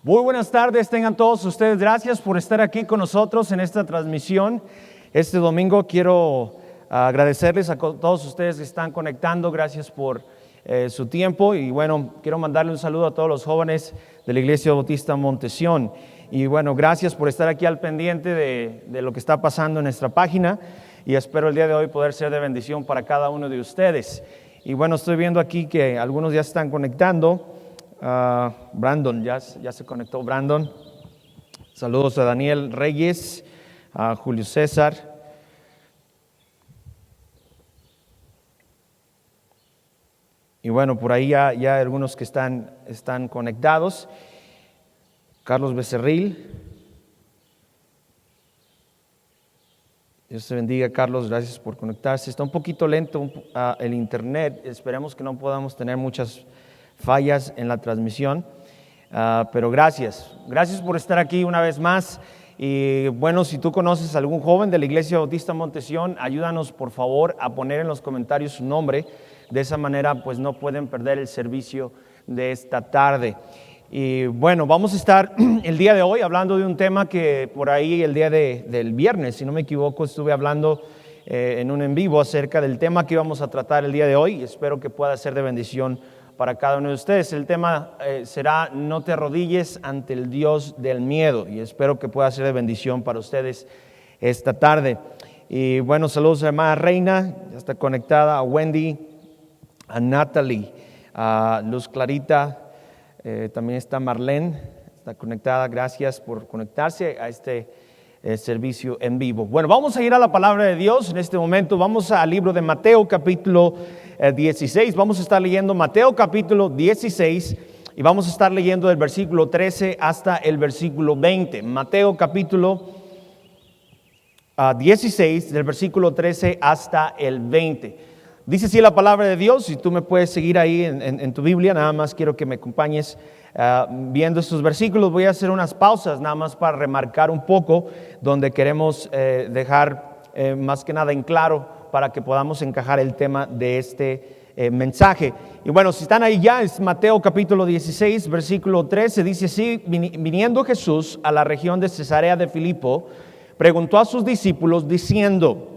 Muy buenas tardes, tengan todos ustedes. Gracias por estar aquí con nosotros en esta transmisión. Este domingo quiero agradecerles a todos ustedes que están conectando. Gracias por su tiempo. Y bueno, quiero mandarle un saludo a todos los jóvenes de la Iglesia Bautista Montesión. Y bueno, gracias por estar aquí al pendiente de lo que está pasando en nuestra página. Y espero el día de hoy poder ser de bendición para cada uno de ustedes. Y bueno, estoy viendo aquí que algunos ya están conectando. Brandon, ya se conectó Brandon. Saludos a Daniel Reyes, a Julio César. Y bueno, por ahí ya hay algunos que están conectados. Carlos Becerril. Dios te bendiga, Carlos, gracias por conectarse. Está un poquito lento el internet, esperemos que no podamos tener muchas fallas en la transmisión, pero gracias por estar aquí una vez más. Y bueno, si tú conoces a algún joven de la Iglesia Bautista Montesión, ayúdanos por favor a poner en los comentarios su nombre. De esa manera pues no pueden perder el servicio de esta tarde. Y bueno, vamos a estar el día de hoy hablando de un tema que por ahí el día del viernes, si no me equivoco, estuve hablando en un en vivo acerca del tema que íbamos a tratar el día de hoy, y espero que pueda ser de bendición para cada uno de ustedes. El tema será no te arrodilles ante el Dios del miedo, y espero que pueda ser de bendición para ustedes esta tarde. Y bueno, saludos a hermana Reina, ya está conectada, a Wendy, a Natalie, a Luz Clarita, también está Marlene, está conectada. Gracias por conectarse a este servicio en vivo. Bueno, vamos a ir a la palabra de Dios en este momento. Vamos al libro de Mateo capítulo 16. Vamos a estar leyendo Mateo capítulo 16 y vamos a estar leyendo del versículo 13 hasta el versículo 20. Mateo capítulo 16, del versículo 13 hasta el 20. Dice así la palabra de Dios, y tú me puedes seguir ahí en tu Biblia. Nada más quiero que me acompañes viendo estos versículos. Voy a hacer unas pausas nada más para remarcar un poco donde queremos dejar más que nada en claro para que podamos encajar el tema de este mensaje. Y bueno, si están ahí ya, es Mateo capítulo 16, versículo 13, dice así: viniendo Jesús a la región de Cesarea de Filipo, preguntó a sus discípulos diciendo: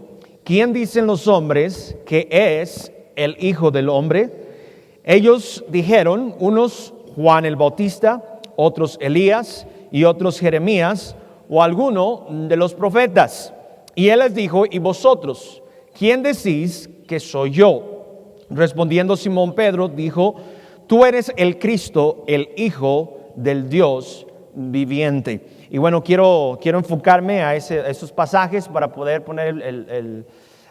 ¿quién dicen los hombres que es el Hijo del Hombre? Ellos dijeron, unos Juan el Bautista, otros Elías y otros Jeremías o alguno de los profetas. Y él les dijo: ¿y vosotros, quién decís que soy yo? Respondiendo Simón Pedro dijo: tú eres el Cristo, el Hijo del Dios viviente. Y bueno, quiero enfocarme a esos pasajes para poder poner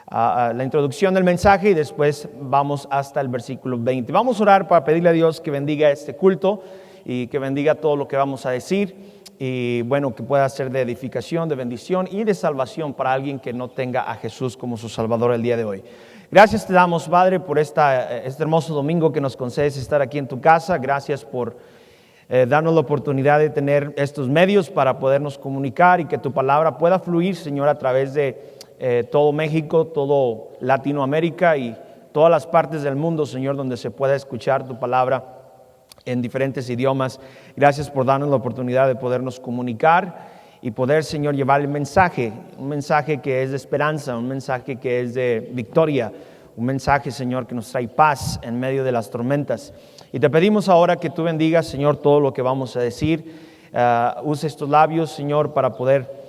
la introducción del mensaje, y después vamos hasta el versículo 20. Vamos a orar para pedirle a Dios que bendiga este culto y que bendiga todo lo que vamos a decir, y bueno, que pueda ser de edificación, de bendición y de salvación para alguien que no tenga a Jesús como su Salvador el día de hoy. Gracias te damos, Padre, por este hermoso domingo que nos concedes estar aquí en tu casa. Gracias por darnos la oportunidad de tener estos medios para podernos comunicar, y que tu palabra pueda fluir, Señor, a través de todo México, todo Latinoamérica y todas las partes del mundo, Señor, donde se pueda escuchar tu palabra en diferentes idiomas. Gracias por darnos la oportunidad de podernos comunicar y poder, Señor, llevar el mensaje, un mensaje que es de esperanza, un mensaje que es de victoria, un mensaje, Señor, que nos trae paz en medio de las tormentas. Y te pedimos ahora que tú bendigas, Señor, todo lo que vamos a decir. Usa estos labios, Señor, para poder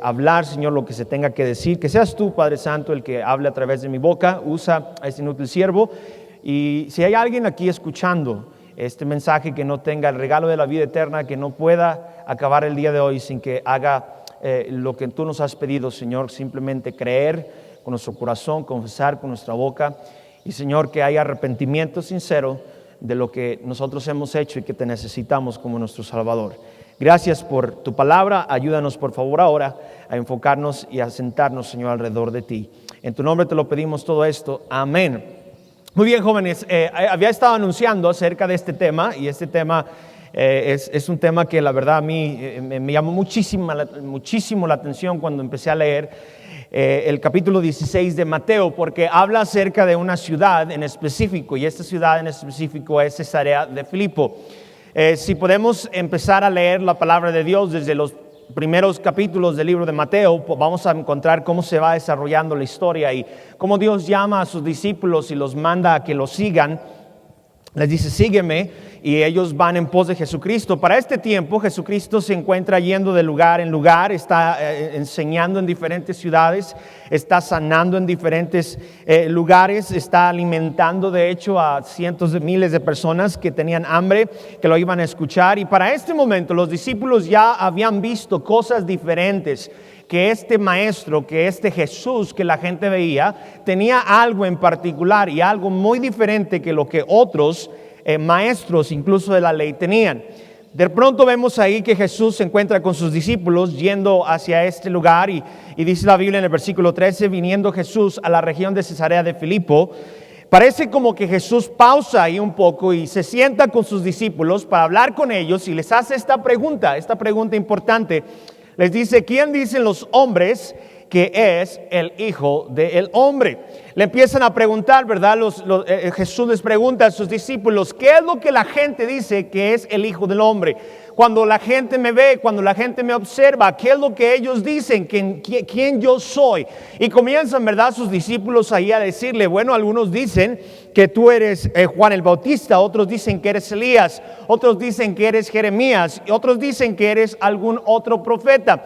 hablar, Señor, lo que se tenga que decir. Que seas tú, Padre Santo, el que hable a través de mi boca. Usa a este inútil siervo. Y si hay alguien aquí escuchando este mensaje que no tenga el regalo de la vida eterna, que no pueda acabar el día de hoy sin que haga lo que tú nos has pedido, Señor, simplemente creer con nuestro corazón, confesar con nuestra boca, y Señor, que haya arrepentimiento sincero de lo que nosotros hemos hecho y que te necesitamos como nuestro Salvador. Gracias por tu palabra. Ayúdanos por favor ahora a enfocarnos y a sentarnos, Señor, alrededor de ti. En tu nombre te lo pedimos todo esto. Amén. Muy bien, jóvenes, había estado anunciando acerca de este tema, y este tema es un tema que la verdad a mí me llamó muchísimo la atención cuando empecé a leer el capítulo 16 de Mateo, porque habla acerca de una ciudad en específico, y esta ciudad en específico es Cesarea de Filipo. Si podemos empezar a leer la palabra de Dios desde los primeros capítulos del libro de Mateo, pues vamos a encontrar cómo se va desarrollando la historia y cómo Dios llama a sus discípulos y los manda a que lo sigan. Les dice, sígueme, y ellos van en pos de Jesucristo. Para este tiempo, Jesucristo se encuentra yendo de lugar en lugar, está enseñando en diferentes ciudades, está sanando en diferentes lugares, está alimentando, de hecho, a cientos de miles de personas que tenían hambre, que lo iban a escuchar. Y para este momento, los discípulos ya habían visto cosas diferentes, que este maestro, que este Jesús que la gente veía, tenía algo en particular y algo muy diferente que lo que otros maestros, incluso de la ley, tenían. De pronto vemos ahí que Jesús se encuentra con sus discípulos yendo hacia este lugar y dice la Biblia en el versículo 13, viniendo Jesús a la región de Cesarea de Filipo, parece como que Jesús pausa ahí un poco y se sienta con sus discípulos para hablar con ellos y les hace esta pregunta importante. Les dice, ¿quién dicen los hombres que es el Hijo del Hombre? Le empiezan a preguntar, ¿verdad? Jesús les pregunta a sus discípulos, ¿qué es lo que la gente dice que es el Hijo del Hombre? Cuando la gente me ve, cuando la gente me observa, ¿qué es lo que ellos dicen? ¿Quién yo soy? Y comienzan, ¿verdad? Sus discípulos ahí a decirle, bueno, algunos dicen que tú eres Juan el Bautista, otros dicen que eres Elías, otros dicen que eres Jeremías, y otros dicen que eres algún otro profeta.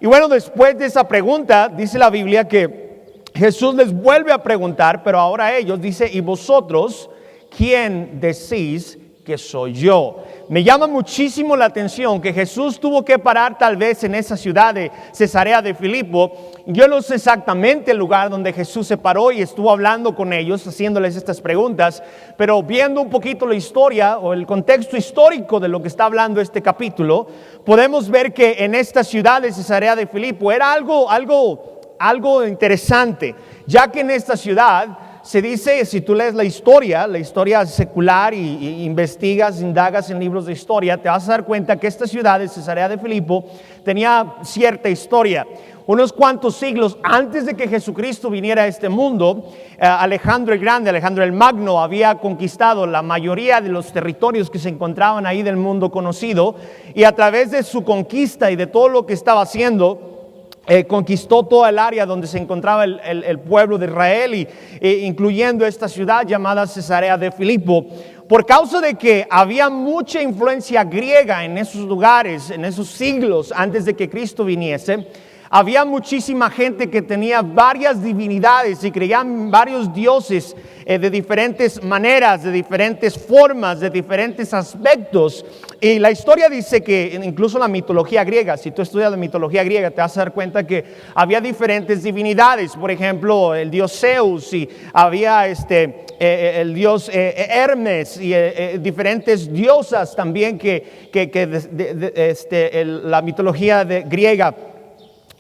Y bueno, después de esa pregunta, dice la Biblia que Jesús les vuelve a preguntar, pero ahora a ellos dice, ¿y vosotros quién decís que soy yo? Me llama muchísimo la atención que Jesús tuvo que parar tal vez en esa ciudad de Cesarea de Filipo. Yo no sé exactamente el lugar donde Jesús se paró y estuvo hablando con ellos, haciéndoles estas preguntas, pero viendo un poquito la historia o el contexto histórico de lo que está hablando este capítulo, podemos ver que en esta ciudad de Cesarea de Filipo era algo interesante, ya que en esta ciudad se dice, si tú lees la historia secular y investigas, indagas en libros de historia, te vas a dar cuenta que esta ciudad de Cesarea de Filipo tenía cierta historia. Unos cuantos siglos antes de que Jesucristo viniera a este mundo, Alejandro el Grande, Alejandro el Magno, había conquistado la mayoría de los territorios que se encontraban ahí del mundo conocido, y a través de su conquista y de todo lo que estaba haciendo, conquistó toda el área donde se encontraba el pueblo de Israel, incluyendo esta ciudad llamada Cesarea de Filipo. Por causa de que había mucha influencia griega en esos lugares, en esos siglos antes de que Cristo viniese, había muchísima gente que tenía varias divinidades y creían varios dioses de diferentes maneras, de diferentes formas, de diferentes aspectos. Y la historia dice que incluso la mitología griega, si tú estudias la mitología griega, te vas a dar cuenta que había diferentes divinidades. Por ejemplo, el dios Zeus, y había el dios Hermes, y diferentes diosas también la mitología griega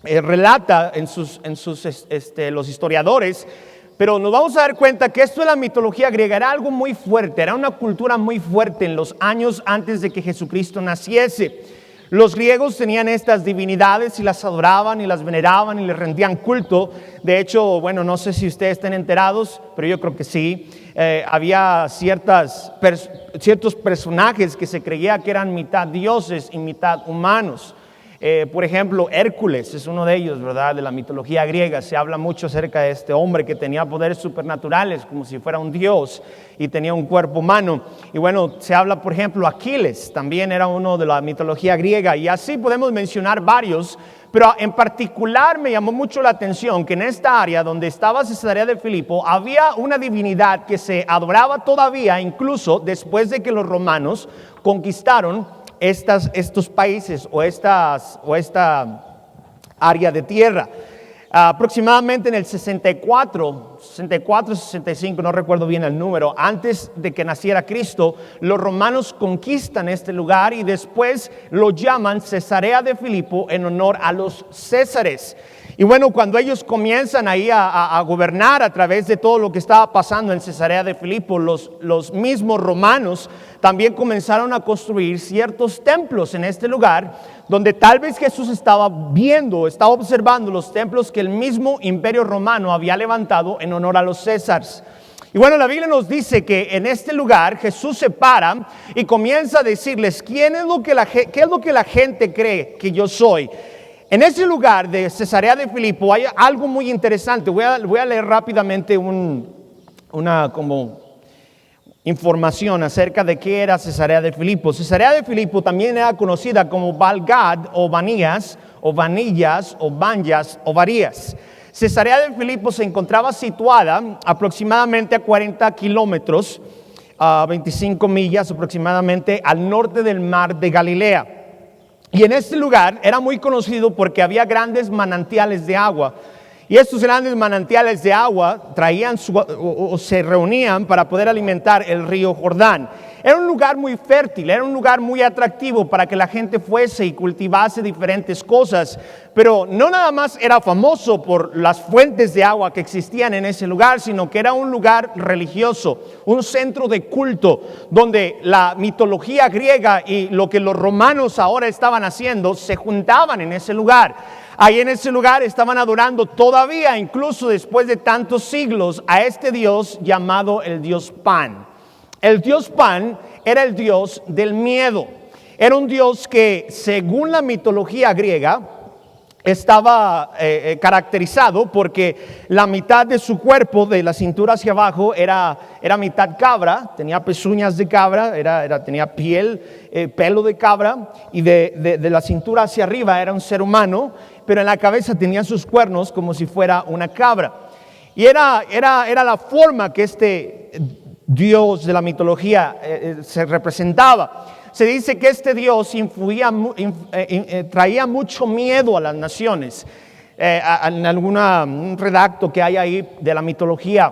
relata en los historiadores. Pero nos vamos a dar cuenta que esto de la mitología griega era algo muy fuerte, era una cultura muy fuerte en los años antes de que Jesucristo naciese. Los griegos tenían estas divinidades y las adoraban y las veneraban y les rendían culto. De hecho, bueno, no sé si ustedes estén enterados, pero yo creo que sí. Había ciertos personajes que se creía que eran mitad dioses y mitad humanos. Por ejemplo, Hércules es uno de ellos, ¿verdad? De la mitología griega. Se habla mucho acerca de este hombre que tenía poderes supernaturales, como si fuera un dios, y tenía un cuerpo humano. Y bueno, se habla, por ejemplo, Aquiles, también era uno de la mitología griega, y así podemos mencionar varios. Pero en particular me llamó mucho la atención que en esta área donde estaba Cesarea de Filipo había una divinidad que se adoraba todavía, incluso después de que los romanos conquistaron estos países o esta área de tierra. Aproximadamente en el 64, 65, no recuerdo bien el número, antes de que naciera Cristo, los romanos conquistan este lugar y después lo llaman Cesarea de Filipo en honor a los Césares. Y bueno, cuando ellos comienzan ahí a gobernar a través de todo lo que estaba pasando en Cesarea de Filipo, los mismos romanos también comenzaron a construir ciertos templos en este lugar, donde tal vez Jesús estaba observando los templos que el mismo imperio romano había levantado en honor a los Césares. Y bueno, la Biblia nos dice que en este lugar Jesús se para y comienza a decirles qué es lo que la gente cree que yo soy. En ese lugar de Cesarea de Filipo hay algo muy interesante. Voy a leer rápidamente una como información acerca de qué era Cesarea de Filipo. Cesarea de Filipo también era conocida como Balgad o Banías o Vanillas o Banyas o Varías. Cesarea de Filipo se encontraba situada aproximadamente a 40 kilómetros, 25 millas aproximadamente al norte del mar de Galilea. Y en este lugar era muy conocido porque había grandes manantiales de agua. Y estos grandes manantiales de agua se reunían para poder alimentar el río Jordán. Era un lugar muy fértil, era un lugar muy atractivo para que la gente fuese y cultivase diferentes cosas. Pero no nada más era famoso por las fuentes de agua que existían en ese lugar, sino que era un lugar religioso, un centro de culto, donde la mitología griega y lo que los romanos ahora estaban haciendo se juntaban en ese lugar. Ahí en ese lugar estaban adorando todavía, incluso después de tantos siglos, a este Dios llamado el Dios Pan. El Dios Pan era el Dios del miedo. Era un Dios que, según la mitología griega, estaba caracterizado porque la mitad de su cuerpo, de la cintura hacia abajo, era mitad cabra, tenía pezuñas de cabra, tenía pelo de cabra, y de la cintura hacia arriba era un ser humano, pero en la cabeza tenía sus cuernos como si fuera una cabra. Y era la forma que este Dios de la mitología se representaba. Se dice que este Dios traía mucho miedo a las naciones. En un redacto que hay ahí de la mitología,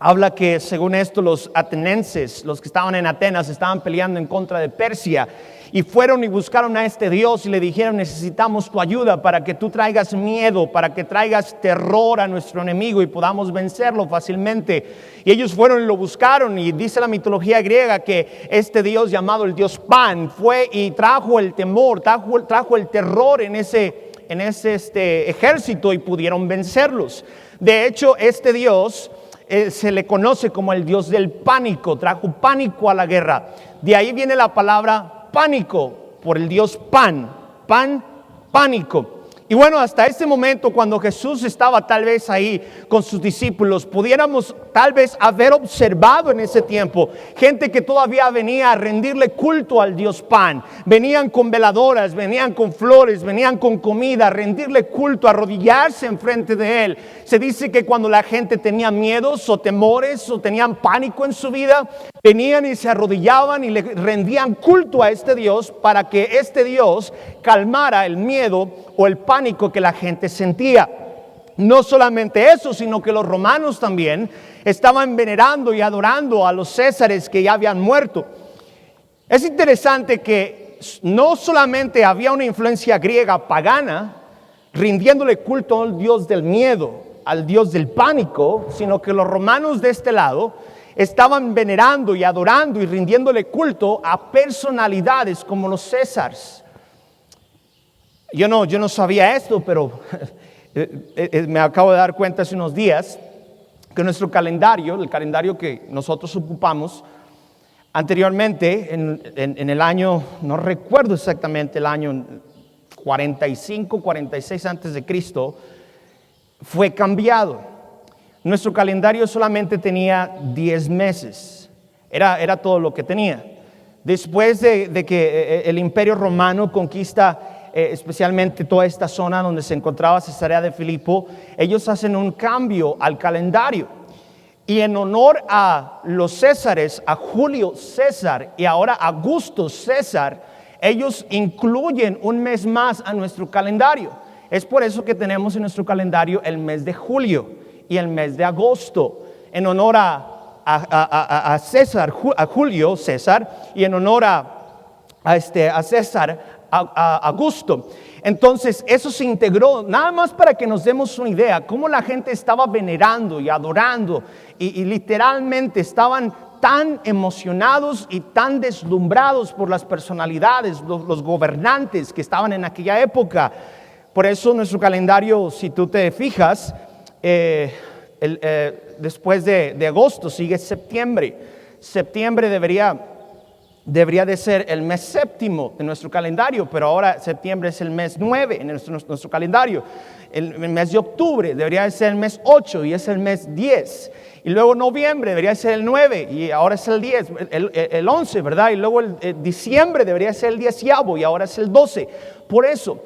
habla que según esto los atenienses, los que estaban en Atenas, estaban peleando en contra de Persia. Y fueron y buscaron a este Dios y le dijeron: necesitamos tu ayuda para que tú traigas miedo, para que traigas terror a nuestro enemigo y podamos vencerlo fácilmente. Y ellos fueron y lo buscaron, y dice la mitología griega que este Dios llamado el Dios Pan fue y trajo el temor, trajo el terror en ese ejército, y pudieron vencerlos. De hecho, este Dios se le conoce como el Dios del pánico, trajo pánico a la guerra. De ahí viene la palabra pánico, por el Dios Pan, pánico. Y bueno, hasta este momento, cuando Jesús estaba tal vez ahí con sus discípulos, pudiéramos tal vez haber observado en ese tiempo gente que todavía venía a rendirle culto al Dios Pan. Venían con veladoras, venían con flores, venían con comida, a rendirle culto, a arrodillarse enfrente de Él. Se dice que cuando la gente tenía miedos o temores o tenían pánico en su vida, venían y se arrodillaban y le rendían culto a este Dios para que este Dios calmara el miedo o el pánico que la gente sentía. No solamente eso, sino que los romanos también estaban venerando y adorando a los césares que ya habían muerto. Es interesante que no solamente había una influencia griega pagana rindiéndole culto al Dios del miedo, al Dios del pánico, sino que los romanos de este lado estaban venerando y adorando y rindiéndole culto a personalidades como los Césares. Yo no sabía esto, pero me acabo de dar cuenta hace unos días que nuestro calendario, el calendario que nosotros ocupamos anteriormente, en el año, no recuerdo exactamente el año 45, 46 antes de Cristo, fue cambiado. Nuestro calendario solamente tenía 10 meses, era todo lo que tenía. Después de que el Imperio Romano conquista especialmente toda esta zona donde se encontraba Cesarea de Filipo, ellos hacen un cambio al calendario. Y en honor a los Césares, a Julio César y ahora Augusto César, ellos incluyen un mes más a nuestro calendario. Es por eso que tenemos en nuestro calendario el mes de julio y el mes de agosto, en honor a César, a Julio César, y en honor a César, a Augusto. Entonces eso se integró, nada más para que nos demos una idea, cómo la gente estaba venerando y adorando y literalmente estaban tan emocionados y tan deslumbrados por las personalidades, los gobernantes que estaban en aquella época. Por eso nuestro calendario, si tú te fijas, después de agosto sigue septiembre. Septiembre debería de ser el mes séptimo de nuestro calendario, pero ahora septiembre es el mes 9 en nuestro calendario. El mes de octubre debería de ser el mes 8 y es el mes 10. Y luego noviembre debería ser el 9 y ahora es el 10, el 11, ¿verdad? Y luego el diciembre debería ser el 10º y ahora es el 12. Por eso,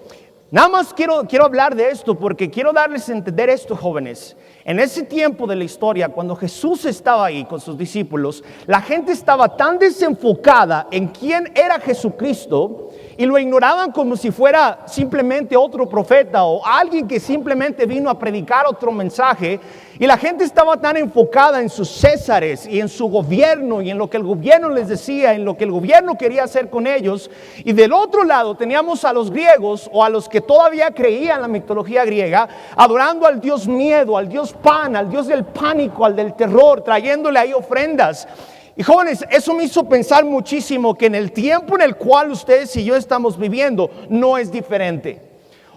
nada más quiero hablar de esto porque quiero darles a entender esto, jóvenes. En ese tiempo de la historia, cuando Jesús estaba ahí con sus discípulos, la gente estaba tan desenfocada en quién era Jesucristo y lo ignoraban como si fuera simplemente otro profeta o alguien que simplemente vino a predicar otro mensaje. Y la gente estaba tan enfocada en sus césares y en su gobierno y en lo que el gobierno les decía, en lo que el gobierno quería hacer con ellos. Y del otro lado teníamos a los griegos o a los que todavía creían en la mitología griega, adorando al Dios miedo, al Dios pan, al Dios del pánico, al del terror, trayéndole ahí ofrendas. Y jóvenes, eso me hizo pensar muchísimo que en el tiempo en el cual ustedes y yo estamos viviendo no es diferente.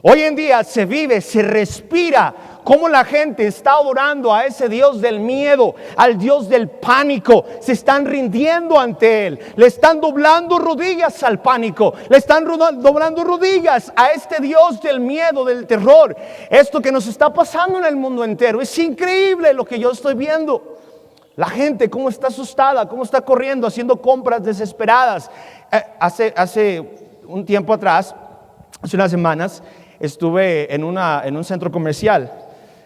Hoy en día se vive, se respira cómo la gente está adorando a ese Dios del miedo, al Dios del pánico. Se están rindiendo ante Él, le están doblando rodillas al pánico, le están doblando rodillas a este Dios del miedo, del terror. Esto que nos está pasando en el mundo entero es increíble lo que yo estoy viendo. La gente cómo está asustada, cómo está corriendo, haciendo compras desesperadas. Hace un tiempo atrás, hace unas semanas, estuve en un centro comercial,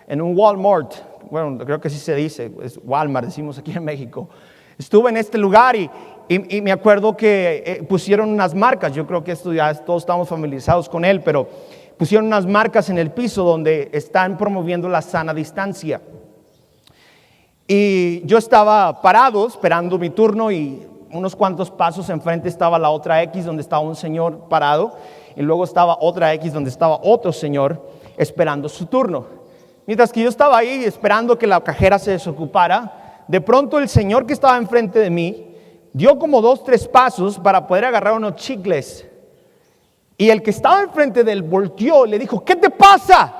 en un Walmart. Bueno, creo que así se dice, es Walmart, decimos aquí en México. Estuve en este lugar y me acuerdo que pusieron unas marcas. Yo creo que esto ya todos estamos familiarizados con él, pero pusieron unas marcas en el piso donde están promoviendo la sana distancia. Y yo estaba parado esperando mi turno y unos cuantos pasos enfrente estaba la otra X donde estaba un señor parado y luego estaba otra X donde estaba otro señor esperando su turno. Mientras que yo estaba ahí esperando que la cajera se desocupara, de pronto el señor que estaba enfrente de mí dio como 2-3 pasos para poder agarrar unos chicles. Y el que estaba enfrente de él volteó y le dijo: ¿qué te pasa?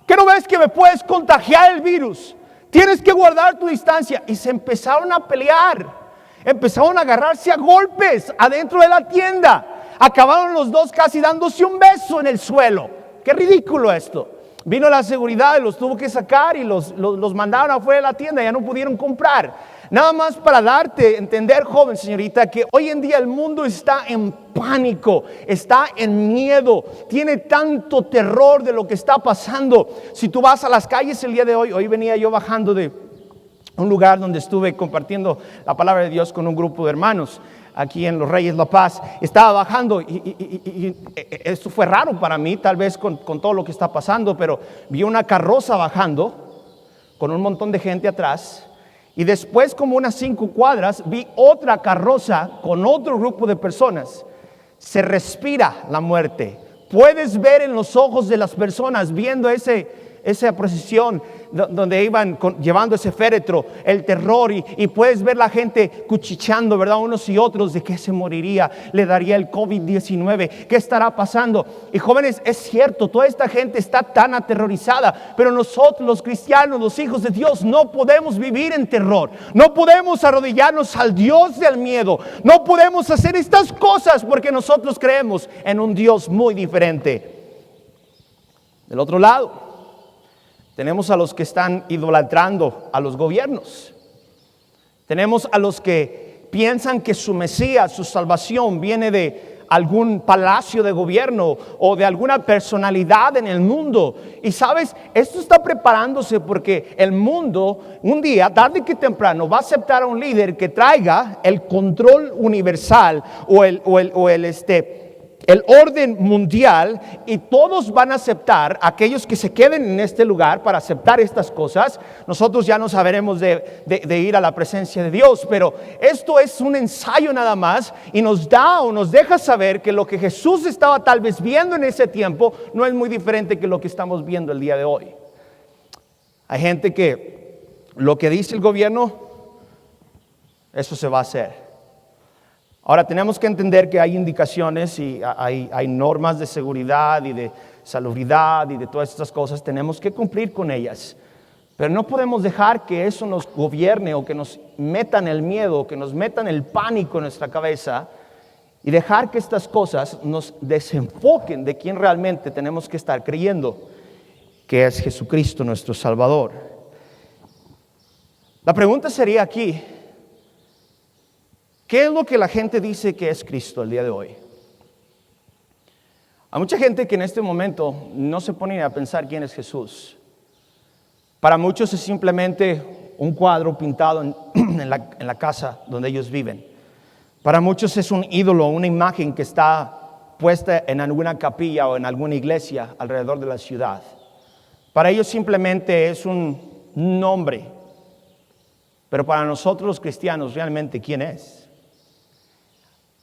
¿Qué no ves que me puedes contagiar el virus? Tienes que guardar tu distancia. Y se empezaron a pelear. Empezaron a agarrarse a golpes adentro de la tienda. Acabaron los dos casi dándose un beso en el suelo. Qué ridículo esto. Vino la seguridad y los tuvo que sacar y los mandaron afuera de la tienda. Ya no pudieron comprar. Nada más para darte a entender, joven, señorita, que hoy en día el mundo está en pánico, está en miedo, tiene tanto terror de lo que está pasando. Si tú vas a las calles el día de hoy venía yo bajando de un lugar donde estuve compartiendo la palabra de Dios con un grupo de hermanos aquí en Los Reyes La Paz. Estaba bajando y esto fue raro para mí, tal vez con todo lo que está pasando, pero vi una carroza bajando con un montón de gente atrás. Y después, como unas 5 cuadras, vi otra carroza con otro grupo de personas. Se respira la muerte. Puedes ver en los ojos de las personas viendo esa procesión donde iban llevando ese féretro, el terror, y puedes ver la gente cuchicheando, ¿verdad? Unos y otros, de qué se moriría, le daría el COVID-19, qué estará pasando. Y jóvenes, es cierto, toda esta gente está tan aterrorizada, pero nosotros los cristianos, los hijos de Dios, no podemos vivir en terror, no podemos arrodillarnos al Dios del miedo, no podemos hacer estas cosas porque nosotros creemos en un Dios muy diferente. Del otro lado, tenemos a los que están idolatrando a los gobiernos. Tenemos a los que piensan que su Mesías, su salvación viene de algún palacio de gobierno o de alguna personalidad en el mundo. Y sabes, esto está preparándose porque el mundo un día, tarde que temprano, va a aceptar a un líder que traiga el control universal o el orden mundial, y todos van a aceptar, aquellos que se queden en este lugar para aceptar estas cosas. Nosotros ya no sabremos de ir a la presencia de Dios, pero esto es un ensayo nada más y nos da o nos deja saber que lo que Jesús estaba tal vez viendo en ese tiempo no es muy diferente que lo que estamos viendo el día de hoy. Hay gente que lo que dice el gobierno, eso se va a hacer. Ahora tenemos que entender que hay indicaciones y hay normas de seguridad y de salubridad y de todas estas cosas. Tenemos que cumplir con ellas. Pero no podemos dejar que eso nos gobierne o que nos metan el miedo, que nos metan el pánico en nuestra cabeza y dejar que estas cosas nos desenfoquen de quién realmente tenemos que estar creyendo, que es Jesucristo nuestro Salvador. La pregunta sería aquí, ¿qué es lo que la gente dice que es Cristo el día de hoy? Hay mucha gente que en este momento no se pone a pensar quién es Jesús. Para muchos es simplemente un cuadro pintado en la casa donde ellos viven. Para muchos es un ídolo, una imagen que está puesta en alguna capilla o en alguna iglesia alrededor de la ciudad. Para ellos simplemente es un nombre. Pero para nosotros los cristianos, realmente, ¿quién es?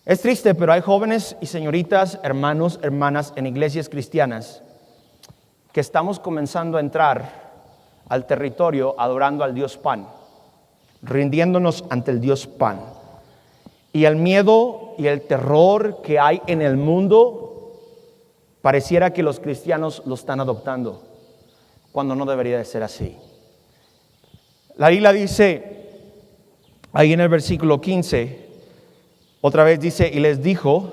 Es triste, pero hay jóvenes y señoritas, hermanos, hermanas en iglesias cristianas que estamos comenzando a entrar al territorio adorando al Dios Pan, rindiéndonos ante el Dios Pan. Y el miedo y el terror que hay en el mundo, pareciera que los cristianos lo están adoptando, cuando no debería de ser así. La Biblia dice, ahí en el versículo 15, otra vez dice, y les dijo,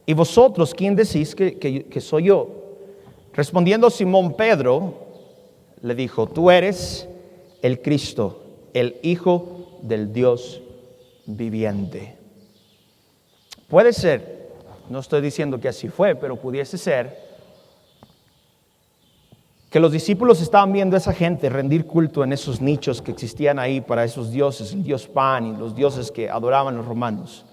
¿y vosotros quién decís que soy yo? Respondiendo Simón Pedro, le dijo, tú eres el Cristo, el Hijo del Dios viviente. Puede ser, no estoy diciendo que así fue, pero pudiese ser que los discípulos estaban viendo a esa gente rendir culto en esos nichos que existían ahí para esos dioses, el Dios Pan y los dioses que adoraban los romanos.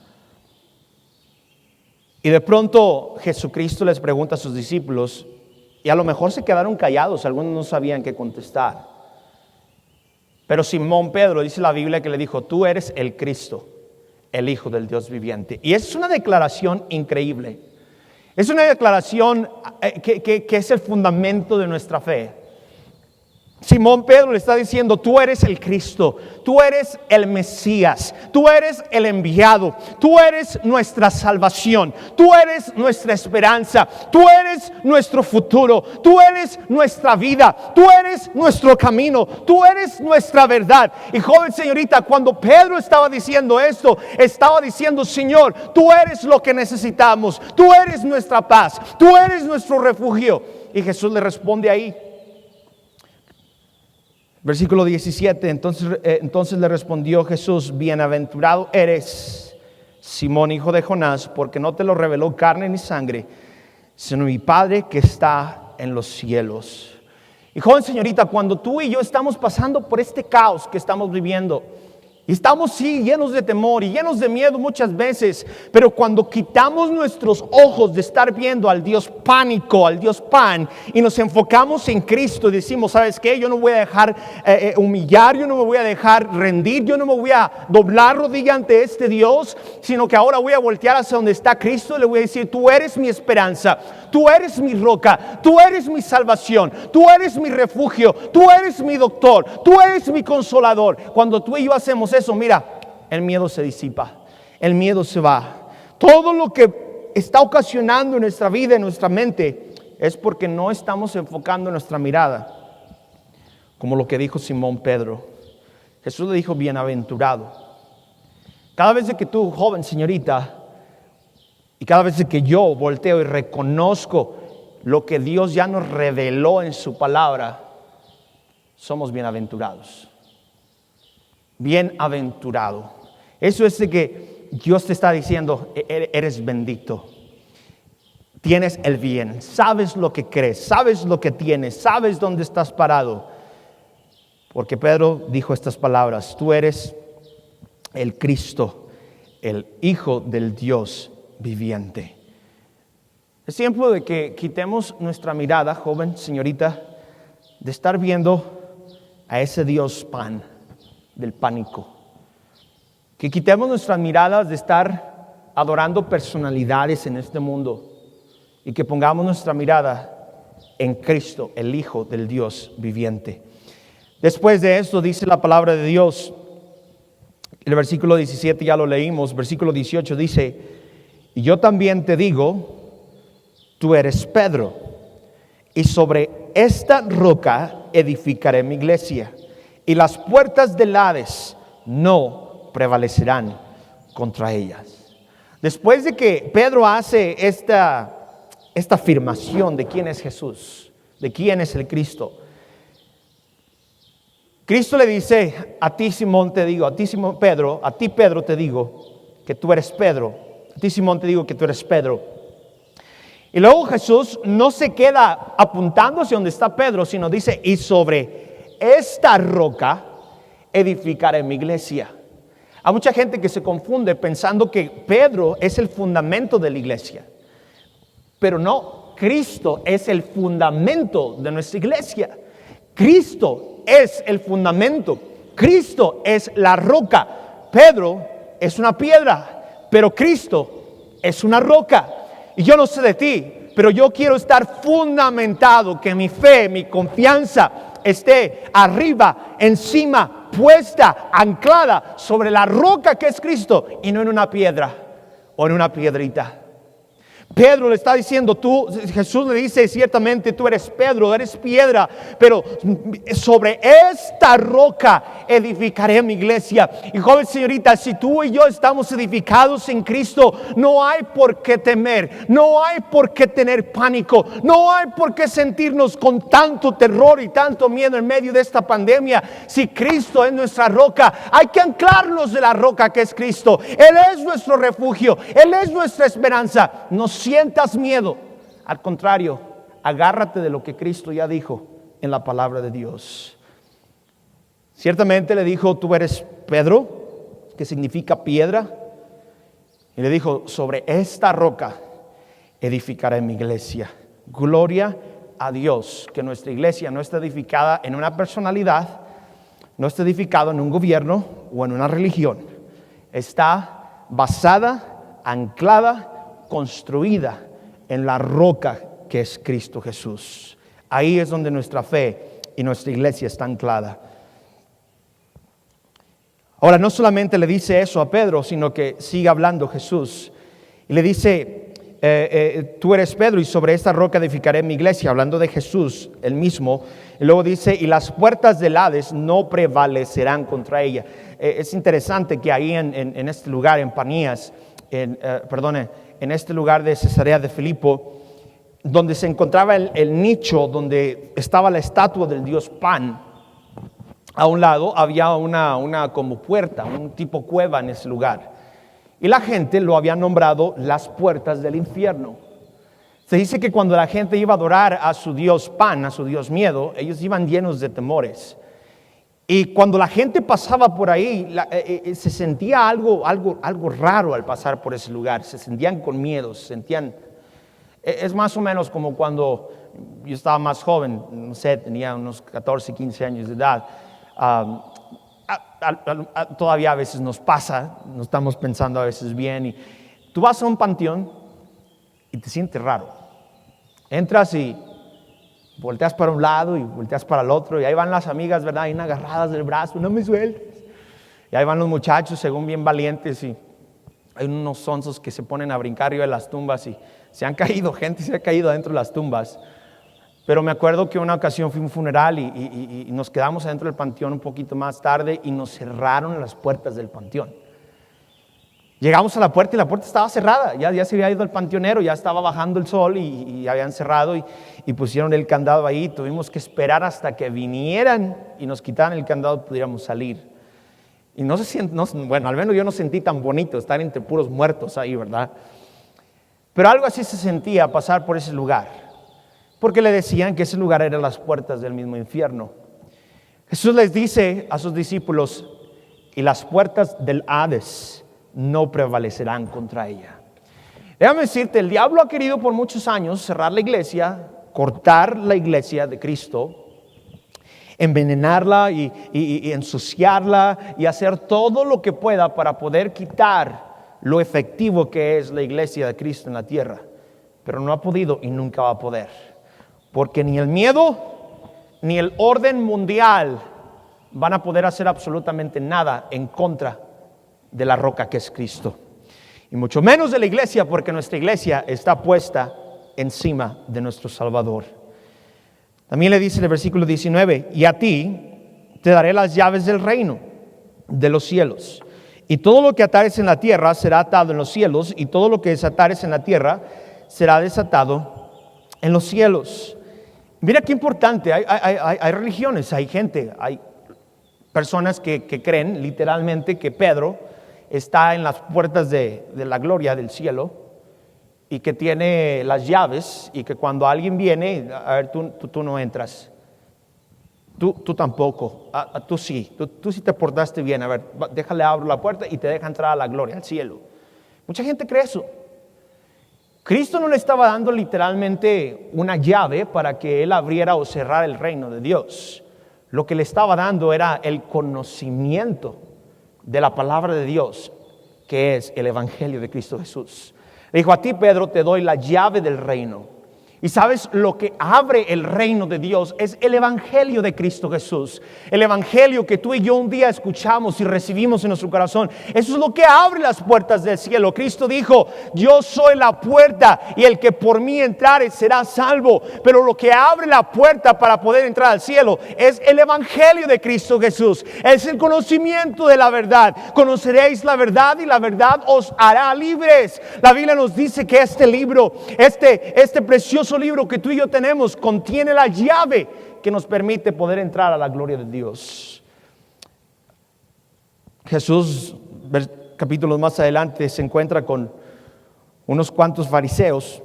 Y de pronto Jesucristo les pregunta a sus discípulos, y a lo mejor se quedaron callados, algunos no sabían qué contestar. Pero Simón Pedro, dice la Biblia, que le dijo, tú eres el Cristo, el Hijo del Dios viviente. Y es una declaración increíble. Es una declaración que es el fundamento de nuestra fe. Simón Pedro le está diciendo, tú eres el Cristo, tú eres el Mesías, tú eres el enviado, tú eres nuestra salvación, tú eres nuestra esperanza, tú eres nuestro futuro, tú eres nuestra vida, tú eres nuestro camino, tú eres nuestra verdad. Y joven señorita, cuando Pedro estaba diciendo esto, estaba diciendo, Señor, tú eres lo que necesitamos, tú eres nuestra paz, tú eres nuestro refugio. Y Jesús le responde ahí. Versículo 17, entonces le respondió Jesús, bienaventurado eres, Simón, hijo de Jonás, porque no te lo reveló carne ni sangre, sino mi Padre que está en los cielos. Y joven señorita, cuando tú y yo estamos pasando por este caos que estamos viviendo, y estamos sí llenos de temor y llenos de miedo muchas veces, pero cuando quitamos nuestros ojos de estar viendo al Dios pánico, al Dios Pan, y nos enfocamos en Cristo y decimos, ¿sabes qué? Yo no voy a dejar humillar, yo no me voy a dejar rendir, yo no me voy a doblar rodilla ante este Dios, sino que ahora voy a voltear hacia donde está Cristo y le voy a decir, tú eres mi esperanza, tú eres mi roca, tú eres mi salvación, tú eres mi refugio, tú eres mi doctor, tú eres mi consolador. Cuando tú y yo hacemos eso, mira, el miedo se disipa, el miedo se va. Todo lo que está ocasionando en nuestra vida, en nuestra mente, es porque no estamos enfocando nuestra mirada, como lo que dijo Simón Pedro. Jesús le dijo, bienaventurado. Cada vez que tú, joven señorita, y cada vez que yo volteo y reconozco lo que Dios ya nos reveló en su palabra, somos bienaventurados. Bienaventurado. Eso es de que Dios te está diciendo, eres bendito. Tienes el bien, sabes lo que crees, sabes lo que tienes, sabes dónde estás parado. Porque Pedro dijo estas palabras, tú eres el Cristo, el Hijo del Dios viviente. Es tiempo de que quitemos nuestra mirada, joven, señorita, de estar viendo a ese Dios Pan, del pánico. Que quitemos nuestras miradas de estar adorando personalidades en este mundo y que pongamos nuestra mirada en Cristo, el Hijo del Dios viviente. Después de esto dice la palabra de Dios, el versículo 17 ya lo leímos, versículo 18 dice, y yo también te digo, tú eres Pedro, y sobre esta roca edificaré mi iglesia, y las puertas del Hades no prevalecerán contra ellas. Después de que Pedro hace esta afirmación de quién es Jesús, de quién es el Cristo, Cristo le dice: a ti, Simón, te digo, a ti, Simón, Pedro, a ti, Pedro, te digo que tú eres Pedro. A ti, Simón, te digo que tú eres Pedro. Y luego Jesús no se queda apuntando hacia donde está Pedro, sino dice: y sobre esta roca edificaré mi iglesia. Hay mucha gente que se confunde pensando que Pedro es el fundamento de la iglesia. Pero no, Cristo es el fundamento de nuestra iglesia. Cristo es el fundamento. Cristo es la roca. Pedro es una piedra, pero Cristo es una roca. Y yo no sé de ti, pero yo quiero estar fundamentado, que mi fe, mi confianza esté arriba, encima, puesta, anclada sobre la roca que es Cristo, y no en una piedra o en una piedrita. Pedro le está diciendo, Jesús le dice: ciertamente tú eres Pedro, eres piedra, pero sobre esta roca edificaré mi iglesia. Y joven señorita, si tú y yo estamos edificados en Cristo, no hay por qué temer, no hay por qué tener pánico, no hay por qué sentirnos con tanto terror y tanto miedo en medio de esta pandemia. Si Cristo es nuestra roca, hay que anclarnos de la roca que es Cristo. Él es nuestro refugio, Él es nuestra esperanza. No sientas miedo, al contrario, agárrate de lo que Cristo ya dijo en la palabra de Dios. Ciertamente le dijo: tú eres Pedro, que significa piedra, y le dijo: sobre esta roca edificaré mi iglesia. Gloria a Dios, que nuestra iglesia no está edificada en una personalidad, no está edificada en un gobierno o en una religión. Está basada, anclada, construida en la roca que es Cristo Jesús. Ahí es donde nuestra fe y nuestra iglesia está anclada. Ahora, no solamente le dice eso a Pedro, sino que sigue hablando Jesús y le dice: tú eres Pedro, y sobre esta roca edificaré mi iglesia, hablando de Jesús el mismo. Y luego dice: y las puertas del Hades no prevalecerán contra ella. Es interesante que ahí en este lugar, en Panías, en este lugar de Cesarea de Filipo, donde se encontraba el nicho donde estaba la estatua del dios Pan, a un lado había una como puerta, un tipo cueva en ese lugar. Y la gente lo había nombrado las puertas del infierno. Se dice que cuando la gente iba a adorar a su dios Pan, a su dios miedo, ellos iban llenos de temores. Y cuando la gente pasaba por ahí, se sentía algo raro al pasar por ese lugar. Se sentían con miedo, es más o menos como cuando yo estaba más joven, no sé, tenía unos 14, 15 años de edad. Todavía a veces nos pasa, no estamos pensando a veces bien, y tú vas a un panteón y te sientes raro. Entras y volteas para un lado y volteas para el otro, y ahí van las amigas, ¿verdad? Ahí agarradas del brazo: no me sueltes. Y ahí van los muchachos, según bien valientes, y hay unos sonsos que se ponen a brincar arriba de las tumbas, y gente se ha caído adentro de las tumbas. Pero me acuerdo que una ocasión fui a un funeral y nos quedamos adentro del panteón un poquito más tarde, y nos cerraron las puertas del panteón. Llegamos a la puerta y la puerta estaba cerrada, ya se había ido el panteonero, ya estaba bajando el sol y habían cerrado y pusieron el candado ahí. Tuvimos que esperar hasta que vinieran y nos quitaran el candado y pudiéramos salir. Y bueno, al menos yo no sentí tan bonito estar entre puros muertos ahí, ¿verdad? Pero algo así se sentía pasar por ese lugar, porque le decían que ese lugar era las puertas del mismo infierno. Jesús les dice a sus discípulos: y las puertas del Hades no prevalecerán contra ella. Déjame decirte, el diablo ha querido por muchos años cerrar la iglesia, cortar la iglesia de Cristo, envenenarla y ensuciarla, y hacer todo lo que pueda para poder quitar lo efectivo que es la iglesia de Cristo en la tierra. Pero no ha podido y nunca va a poder, porque ni el miedo ni el orden mundial van a poder hacer absolutamente nada en contra de la roca que es Cristo, y mucho menos de la iglesia, porque nuestra iglesia está puesta encima de nuestro Salvador. También le dice en el versículo 19, y a ti te daré las llaves del reino de los cielos. Y todo lo que atares en la tierra será atado en los cielos, y todo lo que desatares en la tierra será desatado en los cielos. Mira qué importante, hay religiones, hay gente, hay personas que creen literalmente que Pedro está en las puertas de la gloria del cielo y que tiene las llaves y que cuando alguien viene, a ver, tú no entras. Tú tampoco, tú sí, tú sí te portaste bien, a ver, déjale abro la puerta y te deja entrar a la gloria, al cielo. Mucha gente cree eso. Cristo no le estaba dando literalmente una llave para que él abriera o cerrara el reino de Dios. Lo que le estaba dando era el conocimiento de la palabra de Dios, que es el evangelio de Cristo Jesús. Le dijo, a ti, Pedro, te doy la llave del reino. Y sabes, lo que abre el reino de Dios es el evangelio de Cristo Jesús. El evangelio que tú y yo un día escuchamos y recibimos en nuestro corazón. Eso es lo que abre las puertas del cielo. Cristo dijo, yo soy la puerta y el que por mí entrare será salvo. Pero lo que abre la puerta para poder entrar al cielo es el evangelio de Cristo Jesús. Es el conocimiento de la verdad. Conoceréis la verdad y la verdad os hará libres. La Biblia nos dice que este libro, este precioso libro que tú y yo tenemos contiene la llave que nos permite poder entrar a la gloria de Dios. Jesús, capítulos más adelante, se encuentra con unos cuantos fariseos.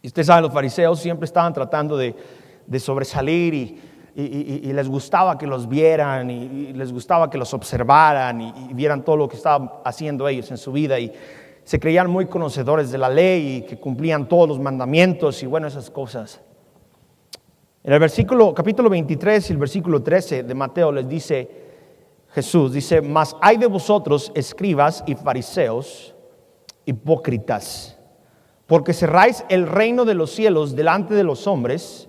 Y usted sabe, los fariseos siempre estaban tratando de sobresalir y les gustaba que los vieran y les gustaba que los observaran y vieran todo lo que estaban haciendo ellos en su vida, y se creían muy conocedores de la ley y que cumplían todos los mandamientos y bueno, esas cosas. En el capítulo 23 y el versículo 13 de Mateo les dice Jesús, dice, mas hay de vosotros, escribas y fariseos, hipócritas, porque cerráis el reino de los cielos delante de los hombres,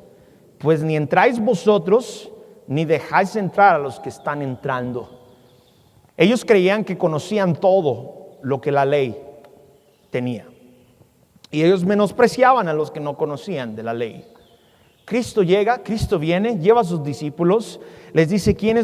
pues ni entráis vosotros, ni dejáis entrar a los que están entrando. Ellos creían que conocían todo lo que la ley tenía. Y ellos menospreciaban a los que no conocían de la ley. Cristo llega, Cristo viene, lleva a sus discípulos, les dice, ¿quién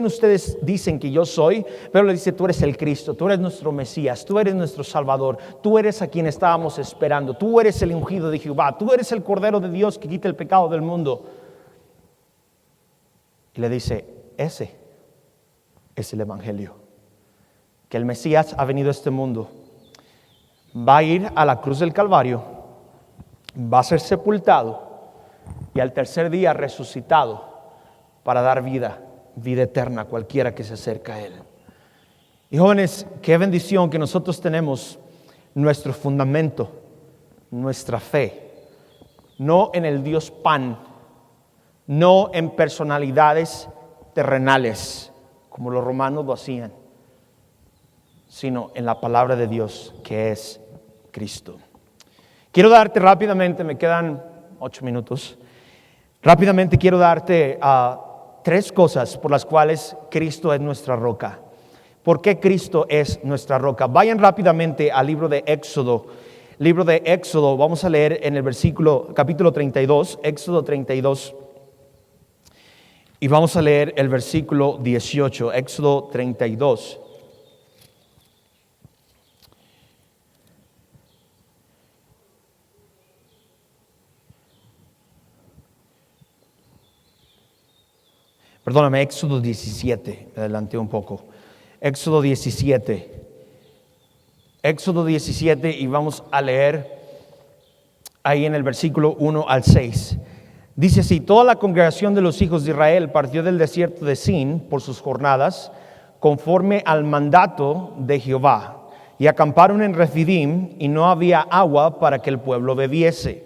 ustedes dicen que yo soy? Pero les dice, tú eres el Cristo, tú eres nuestro Mesías, tú eres nuestro Salvador, tú eres a quien estábamos esperando, tú eres el ungido de Jehová, tú eres el Cordero de Dios que quita el pecado del mundo. Y le dice, ese es el evangelio, que el Mesías ha venido a este mundo, va a ir a la cruz del Calvario, va a ser sepultado y al tercer día resucitado para dar vida eterna a cualquiera que se acerca a Él. Y jóvenes, qué bendición que nosotros tenemos nuestro fundamento, nuestra fe, no en el Dios Pan, no en personalidades terrenales, como los romanos lo hacían, sino en la palabra de Dios, que es Cristo. Quiero darte rápidamente, me quedan 8 minutos, rápidamente quiero darte 3 cosas por las cuales Cristo es nuestra roca. ¿Por qué Cristo es nuestra roca? Vayan rápidamente al libro de Éxodo. Libro de Éxodo, vamos a leer en el capítulo 32, Éxodo 32. Y vamos a leer el versículo 18, Éxodo 32. Perdóname, Éxodo 17, me adelanté un poco. Éxodo 17. Éxodo 17 y vamos a leer ahí en el versículo 1 al 6. Dice así, toda la congregación de los hijos de Israel partió del desierto de Sin por sus jornadas, conforme al mandato de Jehová, y acamparon en Refidim, y no había agua para que el pueblo bebiese.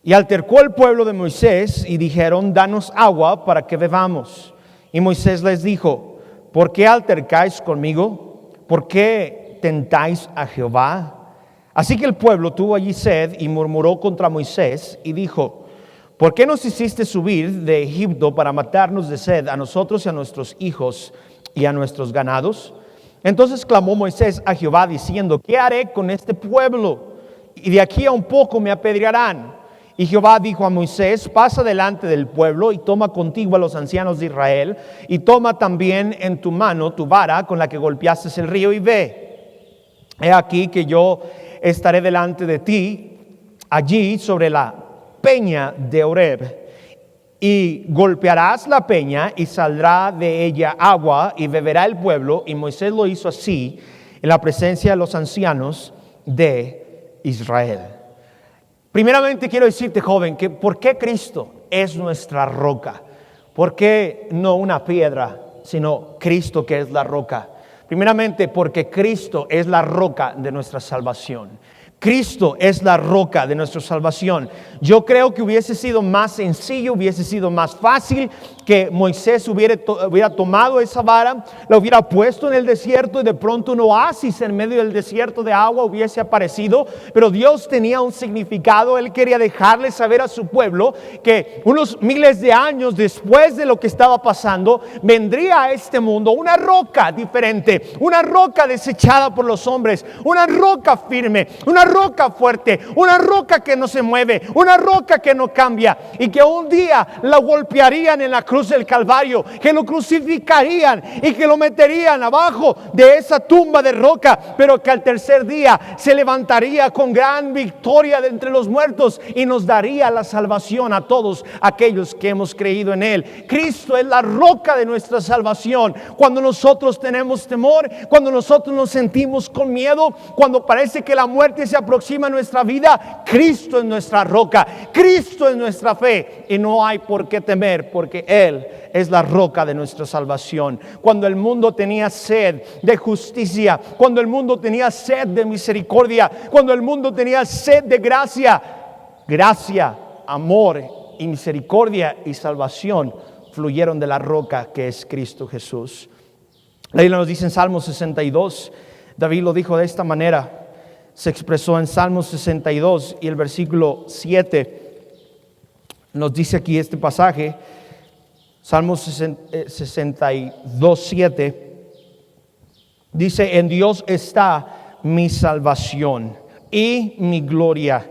Y altercó el pueblo de Moisés y dijeron, danos agua para que bebamos. Y Moisés les dijo, ¿por qué altercáis conmigo? ¿Por qué tentáis a Jehová? Así que el pueblo tuvo allí sed y murmuró contra Moisés y dijo, ¿por qué nos hiciste subir de Egipto para matarnos de sed a nosotros y a nuestros hijos y a nuestros ganados? Entonces clamó Moisés a Jehová diciendo, ¿qué haré con este pueblo? y de aquí a un poco me apedrearán. Y Jehová dijo a Moisés: pasa delante del pueblo y toma contigo a los ancianos de Israel, y toma también en tu mano tu vara con la que golpeaste el río, y ve. He aquí que yo estaré delante de ti allí sobre la peña de Horeb, y golpearás la peña y saldrá de ella agua y beberá el pueblo. Y Moisés lo hizo así en la presencia de los ancianos de Israel. Primeramente quiero decirte, joven, que ¿por qué Cristo es nuestra roca? ¿Por qué no una piedra, sino Cristo que es la roca? Primeramente porque Cristo es la roca de nuestra salvación. Cristo es la roca de nuestra salvación. Yo creo que hubiese sido más sencillo, hubiese sido más fácil que Moisés hubiera tomado esa vara, la hubiera puesto en el desierto y de pronto un oasis en medio del desierto de agua hubiese aparecido. Pero Dios tenía un significado. Él quería dejarle saber a su pueblo que unos miles de años después de lo que estaba pasando, vendría a este mundo una roca diferente, una roca desechada por los hombres, una roca firme, una roca fuerte, una roca que no se mueve, una roca que no cambia, y que un día la golpearían en la cruz del Calvario, que lo crucificarían y que lo meterían abajo de esa tumba de roca, pero que al tercer día se levantaría con gran victoria de entre los muertos y nos daría la salvación a todos aquellos que hemos creído en Él. Cristo es la roca de nuestra salvación. Cuando nosotros tenemos temor, cuando nosotros nos sentimos con miedo, cuando parece que la muerte se aproxima a nuestra vida, Cristo es nuestra roca, Cristo es nuestra fe, y no hay por qué temer, porque Él es la roca de nuestra salvación. Cuando el mundo tenía sed de justicia, cuando el mundo tenía sed de misericordia, cuando el mundo tenía sed de gracia, amor y misericordia y salvación fluyeron de la roca que es Cristo Jesús. La Biblia nos dice en Salmo 62, David lo dijo de esta manera, se expresó en Salmo 62 y el versículo 7 nos dice aquí este pasaje, Salmo 62, 7, dice: en Dios está mi salvación y mi gloria.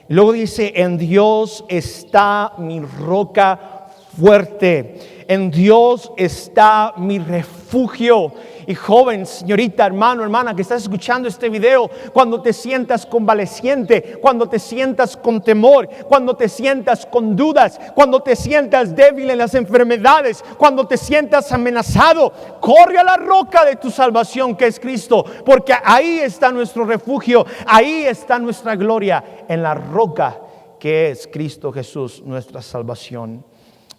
Luego dice: en Dios está mi roca fuerte, en Dios está mi refugio. Y joven, señorita, hermano, hermana que estás escuchando este video, cuando te sientas convaleciente, cuando te sientas con temor, cuando te sientas con dudas, cuando te sientas débil en las enfermedades, cuando te sientas amenazado, corre a la roca de tu salvación que es Cristo, porque ahí está nuestro refugio, ahí está nuestra gloria, en la roca que es Cristo Jesús, nuestra salvación.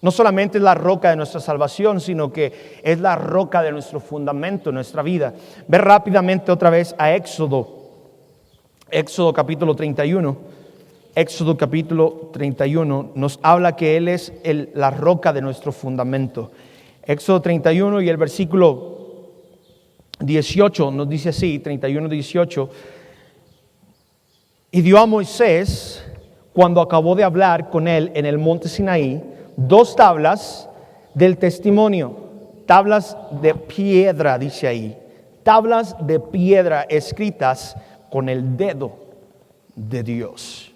No solamente es la roca de nuestra salvación, sino que es la roca de nuestro fundamento, nuestra vida. Ve rápidamente otra vez a Éxodo capítulo 31. Éxodo capítulo 31 nos habla que Él es la roca de nuestro fundamento. Éxodo 31 y el versículo 18 nos dice así, 31, 18. Y dio a Moisés, cuando acabó de hablar con él en el monte Sinaí, 2 tablas del testimonio, tablas de piedra, dice ahí, tablas de piedra escritas con el dedo de Dios.